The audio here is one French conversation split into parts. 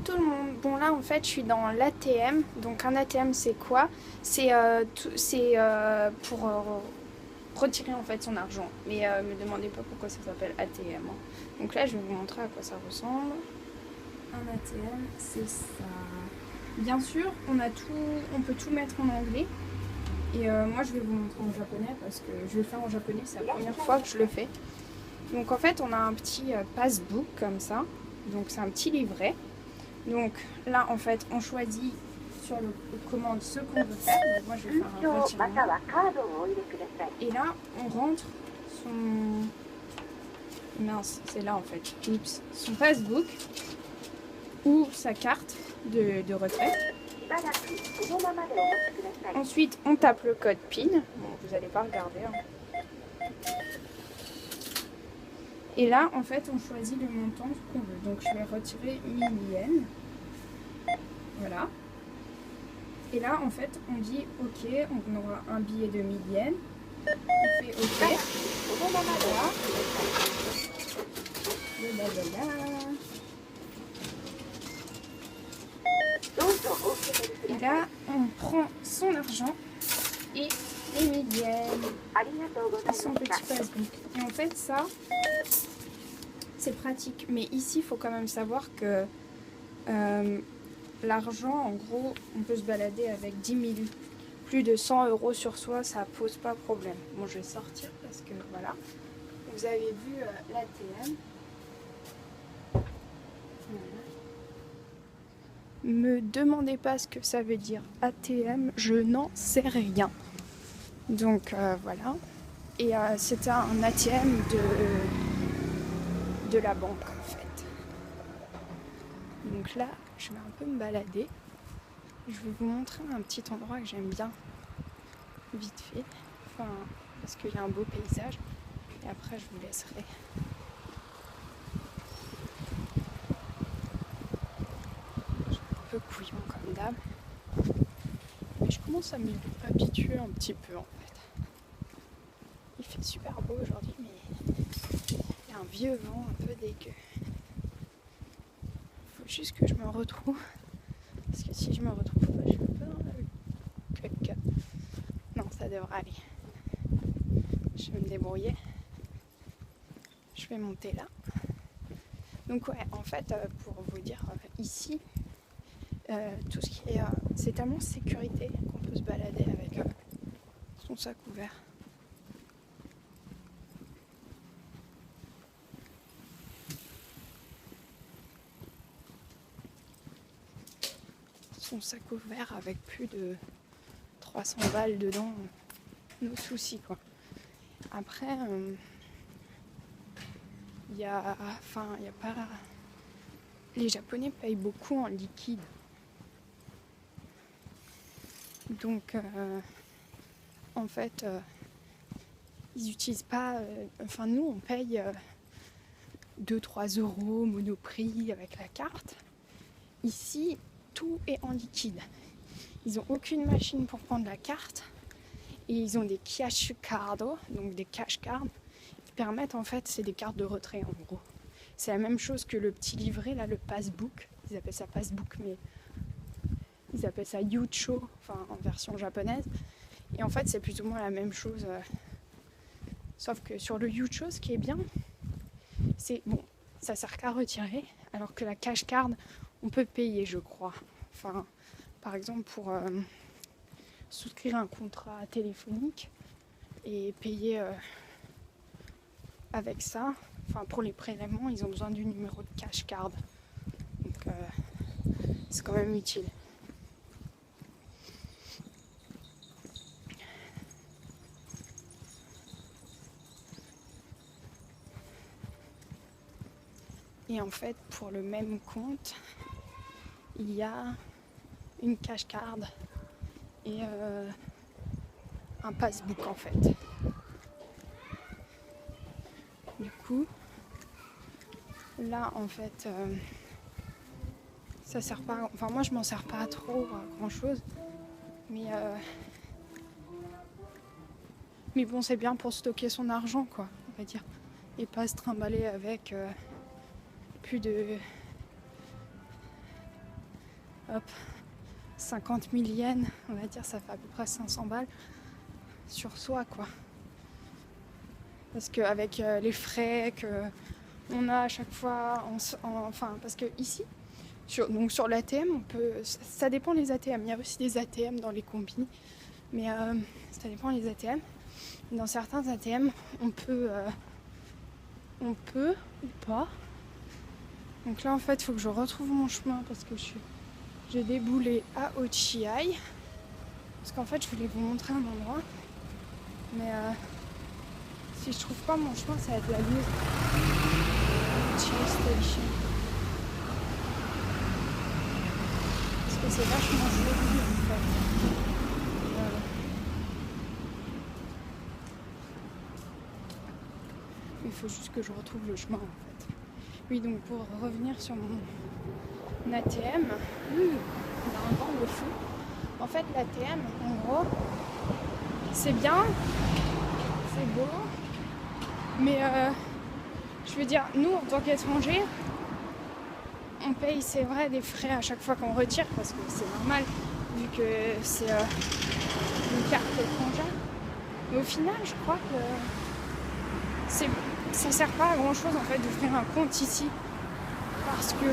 tout le monde. Bon là en fait je suis dans l'ATM. Donc un ATM c'est quoi? C'est pour retirer en fait son argent. Mais me demandez pas pourquoi ça s'appelle ATM. Hein. Donc là je vais vous montrer à quoi ça ressemble. Un ATM c'est ça. Bien sûr on peut tout mettre en anglais. Et moi je vais vous montrer en japonais parce que je vais le faire en japonais, c'est la première fois que je le fais. Donc en fait on a un petit passbook comme ça. Donc c'est un petit livret. Donc là en fait on choisit sur le commande ce qu'on veut faire. Donc moi je vais faire un retirement. Et là on rentre son... Mince, c'est là en fait. Oups. Son passbook ou sa carte de retrait. Ensuite on tape le code PIN. Bon vous n'allez pas regarder. Hein. Et là en fait on choisit le montant qu'on veut. Donc je vais retirer 1000 yens. Voilà. Et là, en fait, on dit OK, on aura un billet de 1000 yens. On fait OK. Voilà. Et là, on prend son argent et les 1000 yens et son petit passbook. Et en fait, ça, c'est pratique. Mais ici, il faut quand même savoir que l'argent, en gros, on peut se balader avec 10 000. Plus de 100 € sur soi, ça pose pas problème. Bon, je vais sortir parce que voilà. Vous avez vu l'ATM. Me demandez pas ce que ça veut dire ATM, je n'en sais rien. Donc voilà. Et c'était un ATM de la banque en fait. Donc là, je vais un peu me balader. Je vais vous montrer un petit endroit que j'aime bien, vite fait. Enfin, parce qu'il y a un beau paysage. Et après, je vous laisserai. Un peu couillon comme d'hab. Mais je commence à m'y habituer un petit peu en fait. Il fait super beau aujourd'hui, mais il y a un vieux vent un peu dégueu. Faut juste que je me retrouve. Parce que si je me retrouve pas, je suis un peu dans le cuck. Non, ça devrait aller. Je vais me débrouiller. Je vais monter là. Donc ouais, en fait, pour vous dire, ici, tout ce qui est... c'est tellement sécurité qu'on peut se balader avec son sac ouvert. Son sac ouvert avec plus de 300 balles dedans, nos soucis quoi. Après, il y a pas... Les Japonais payent beaucoup en liquide. Donc, en fait, ils n'utilisent pas... nous, on paye 2-3 € Monoprix avec la carte. Ici, tout est en liquide. Ils n'ont aucune machine pour prendre la carte. Et ils ont des cash cards, donc des cash cards, qui permettent, en fait, c'est des cartes de retrait, en gros. C'est la même chose que le petit livret, là, le passbook. Ils appellent ça passbook, mais ils appellent ça yucho, enfin, en version japonaise. Et en fait, c'est plus ou moins la même chose. Sauf que sur le yucho, ce qui est bien, c'est, bon, ça sert qu'à retirer, alors que la cash card, on peut payer, je crois. Enfin, par exemple, pour souscrire un contrat téléphonique et payer avec ça. Enfin, pour les prélèvements, ils ont besoin du numéro de cash card. Donc, c'est quand même utile. Et en fait, pour le même compte, il y a une cash card et un passbook en fait. Du coup, là en fait, ça sert pas. Enfin, moi je m'en sers pas trop à grand chose, mais bon, c'est bien pour stocker son argent, quoi, on va dire, et pas se trimballer avec plus de hop, 50 000 yens, on va dire, ça fait à peu près 500 balles sur soi, quoi. Parce qu'avec les frais qu'on a à chaque fois, enfin, parce que ici, donc sur l'ATM, on peut, ça dépend des ATM, il y a aussi des ATM dans les combis, mais ça dépend des ATM. Dans certains ATM, on peut ou pas. Donc là, en fait, il faut que je retrouve mon chemin parce que j'ai déboulé à Ochiai. Parce qu'en fait, je voulais vous montrer un endroit. Mais si je trouve pas mon chemin, ça va être la lune. Ochiai Station. Parce que c'est vachement joli, en fait. Il faut juste que je retrouve le chemin, en fait. Oui, donc pour revenir sur mon ATM, on a un vent de fou. En fait, l'ATM, en gros, c'est bien, c'est beau, mais je veux dire, nous, en tant qu'étrangers, on paye, c'est vrai, des frais à chaque fois qu'on retire, parce que c'est normal, vu que c'est une carte étrangère. Mais au final, je crois que ça sert pas à grand chose en fait d'ouvrir un compte ici parce que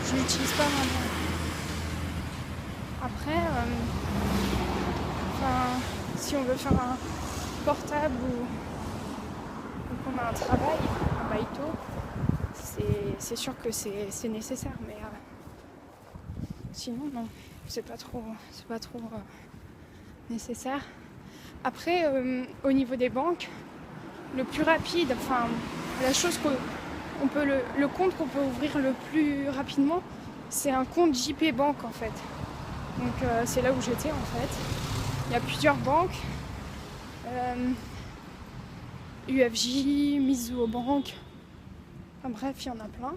je l'utilise pas vraiment. Après, si on veut faire un portable ou qu'on a un travail, un baito, c'est sûr que c'est nécessaire, mais sinon non, c'est pas trop nécessaire. Après, au niveau des banques, le plus rapide, enfin la chose qu'on peut le compte qu'on peut ouvrir le plus rapidement, c'est un compte JP Bank en fait. Donc c'est là où j'étais en fait. Il y a plusieurs banques, UFJ, Mizuho Bank, enfin bref, il y en a plein.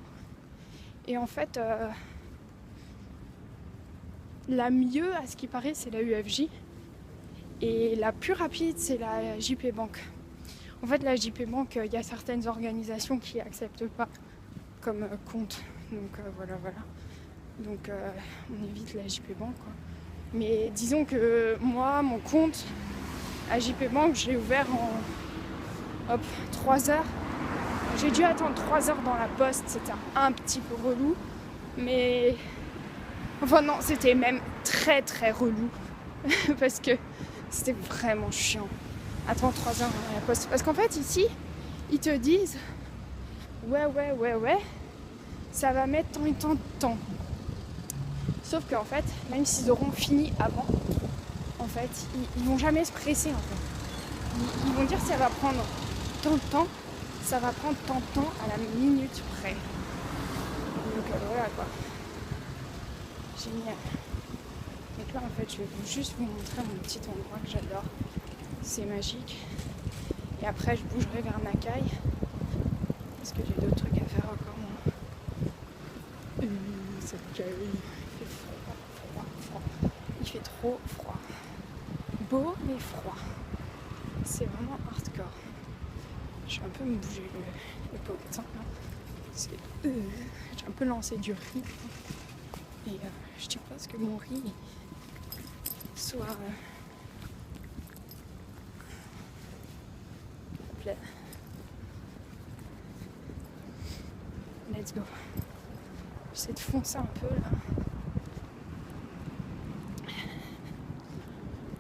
Et en fait, la mieux à ce qui paraît, c'est la UFJ. Et la plus rapide, c'est la JP Bank. En fait, la JP Bank, il y a certaines organisations qui n'acceptent pas comme compte. Donc voilà. Donc on évite la JP Bank, quoi. Mais disons que moi, mon compte à JP Bank, je l'ai ouvert en 3 heures. J'ai dû attendre 3 heures dans la poste, c'était un petit peu relou. Mais enfin non, c'était même très très relou. Parce que c'était vraiment chiant. Attends 3 heures dans la poste. Parce qu'en fait, ici, ils te disent ouais, ça va mettre tant et tant de temps. Sauf qu'en fait, même s'ils auront fini avant, en fait, ils vont jamais se presser, en fait. Ils vont dire ça va prendre tant de temps, ça va prendre tant de temps à la minute près. Donc voilà, quoi. Génial. Donc là, en fait, je vais juste vous montrer mon petit endroit que j'adore. C'est magique. Et après, je bougerai vers Nakai. Parce que j'ai d'autres trucs à faire encore. Il fait trop froid. Beau, mais froid. C'est vraiment hardcore. Je vais un peu me bouger le poquetin là. Parce que j'ai un peu lancé du riz. Et je ne sais pas ce que mon riz soit plein. Let's go. J'essaie de foncer un peu là.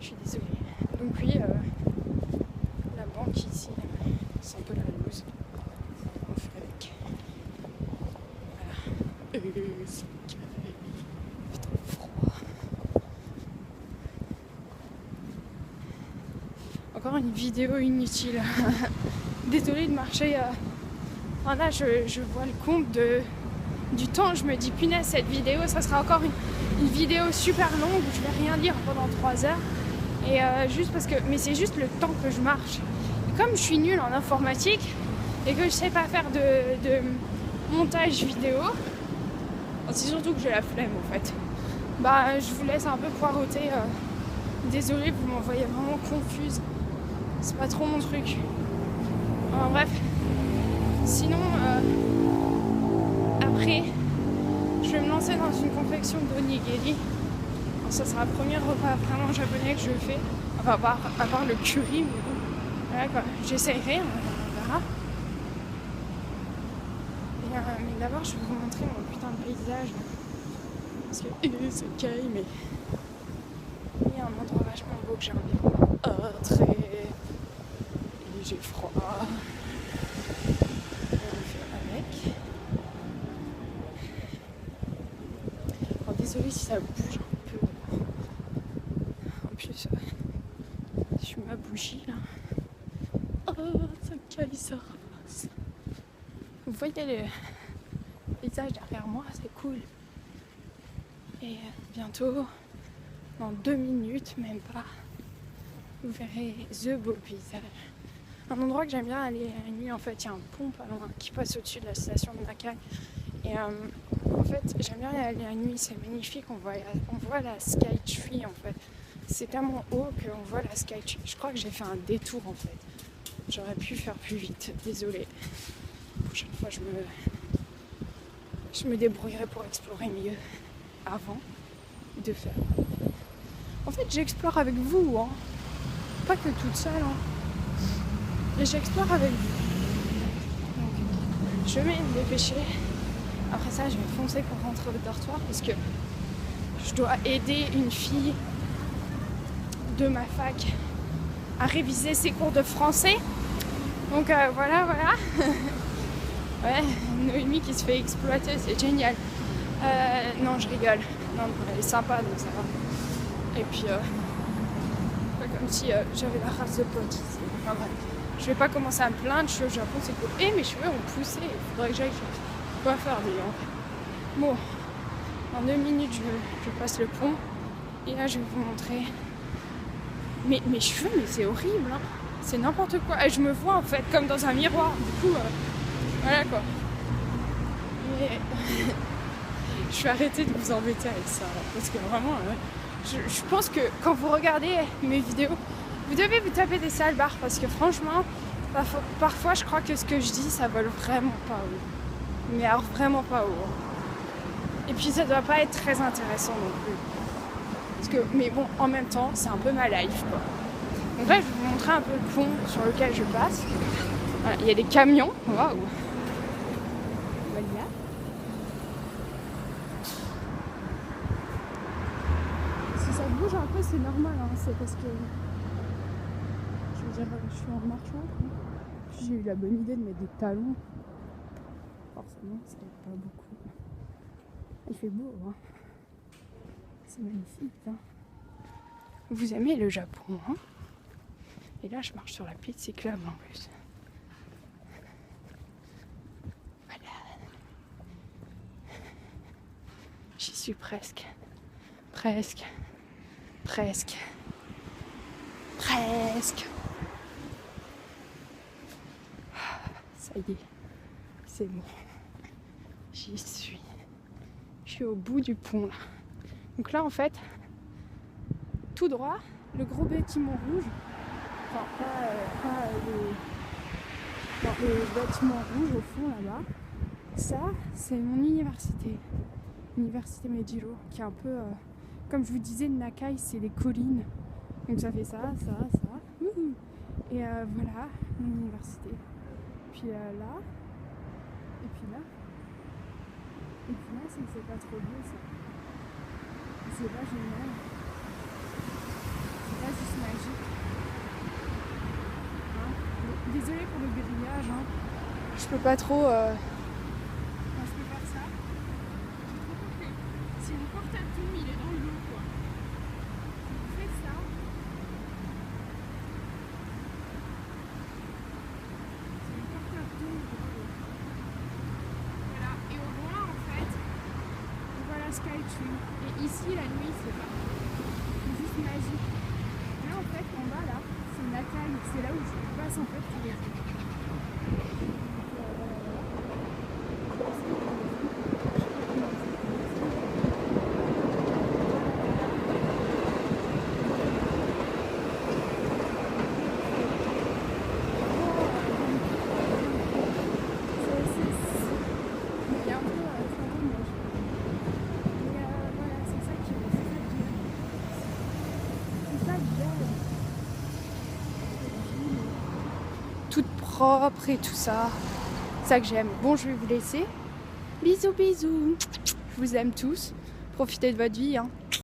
Je suis désolée. Donc oui, la banque ici, c'est un peu la loose. On fait avec. Voilà. C'est trop froid. Encore une vidéo inutile. Désolée de marcher. Enfin là, je vois le compte du temps. Je me dis, punaise, cette vidéo, ça sera encore une vidéo super longue où je vais rien dire pendant 3 heures. Et juste parce que. Mais c'est juste le temps que je marche. Et comme je suis nulle en informatique et que je sais pas faire de montage vidéo, c'est surtout que j'ai la flemme en fait. Bah, je vous laisse un peu poireauter. Désolée, vous m'envoyez vraiment confuse. C'est pas trop mon truc. Enfin, bref. Sinon, après, je vais me lancer lancée dans une confection d'onigiri. Alors, ça sera le premier repas vraiment japonais que je fais. Enfin, à part le curry, mais bon. Voilà quoi. J'essayerai, on verra. Mais d'abord, je vais vous montrer mon putain de paysage. Parce que c'est caille, mais il y a un endroit vachement beau que j'aime bien. Très. Et j'ai froid. On le fait avec. Alors, désolé si ça bouge un peu. En plus, je suis ma bougie là. Oh, ça caille, ça ramasse. Vous voyez le paysage derrière moi, c'est cool. Et bientôt, dans 2 minutes, même pas, vous verrez the beau paysage. Un endroit que j'aime bien aller la nuit, en fait, il y a un pont pas loin qui passe au-dessus de la station de Nakai. Et en fait, j'aime bien aller la nuit, c'est magnifique, on voit la Sky Tree en fait. C'est tellement haut qu'on voit la Sky Tree. Je crois que j'ai fait un détour en fait. J'aurais pu faire plus vite, désolée. La prochaine fois, je me débrouillerai pour explorer mieux avant de faire. En fait, j'explore avec vous, hein. Pas que toute seule, hein. Et j'explore avec vous. Donc, je vais me dépêcher. Après ça, je vais foncer pour rentrer au dortoir parce que je dois aider une fille de ma fac à réviser ses cours de français. Donc voilà. Ouais, Noémie qui se fait exploiter, c'est génial. Non, je rigole. Non, elle est sympa, donc ça va. Et puis, pas comme si j'avais la race de pote ici. Enfin bref, je vais pas commencer à me plaindre, je suis au Japon, c'est cool. Et mes cheveux ont poussé, il faudrait que j'aille quoi faire d'ailleurs. Bon, en 2 minutes, je passe le pont. Et là, je vais vous montrer. Mais mes cheveux, mais c'est horrible, hein. C'est n'importe quoi. Et je me vois en fait comme dans un miroir. Du coup, voilà quoi. Mais je vais arrêter de vous embêter avec ça. Parce que vraiment, je pense que quand vous regardez mes vidéos, vous devez vous taper des sales barres. Parce que franchement, parfois je crois que ce que je dis, ça vole vraiment pas haut. Mais alors vraiment pas haut. Et puis ça doit pas être très intéressant non plus. Parce que, mais bon, en même temps, c'est un peu ma life quoi. Donc là, je vais vous montrer un peu le pont sur lequel je passe. Voilà, il y a des camions. Waouh. Voilà. Si ça bouge un peu, c'est normal. Hein. C'est parce que, je veux dire, je suis en marchant. Puis j'ai eu la bonne idée de mettre des talons. Forcément, ça n'aide pas beaucoup. Il fait beau. Hein. C'est magnifique. Hein. Vous aimez le Japon, hein? Et là, je marche sur la piste cyclable en plus. Voilà. J'y suis presque. Presque. Ça y est. C'est bon. J'y suis. Je suis au bout du pont là. Donc là, en fait, tout droit, le gros bâtiment rouge. Enfin, pas le bâtiment rouge au fond là-bas. Ça, c'est mon université. L'université Meijiro, qui est un peu, comme je vous disais, Nakai, c'est des collines. Donc ça fait ça. Wouhou. Et voilà, mon université. Puis là. Et puis là. Et puis là, c'est pas trop beau ça. C'est pas génial. C'est pas juste magique. Désolée pour le grillage, hein. Je peux pas trop. Enfin, je peux faire ça. C'est une porte à tout, il est dans l'eau quoi. Je fais ça. C'est une porte à tout. Voilà. Et au loin en fait, on voit la Sky Tree. Et ici la nuit c'est juste magique. Là en fait en bas là. Nakai, c'est là où je passe en fait tous les jours. Il y a un peu toute propre et tout ça. C'est ça que j'aime. Bon, je vais vous laisser. Bisous, bisous. Je vous aime tous. Profitez de votre vie, hein.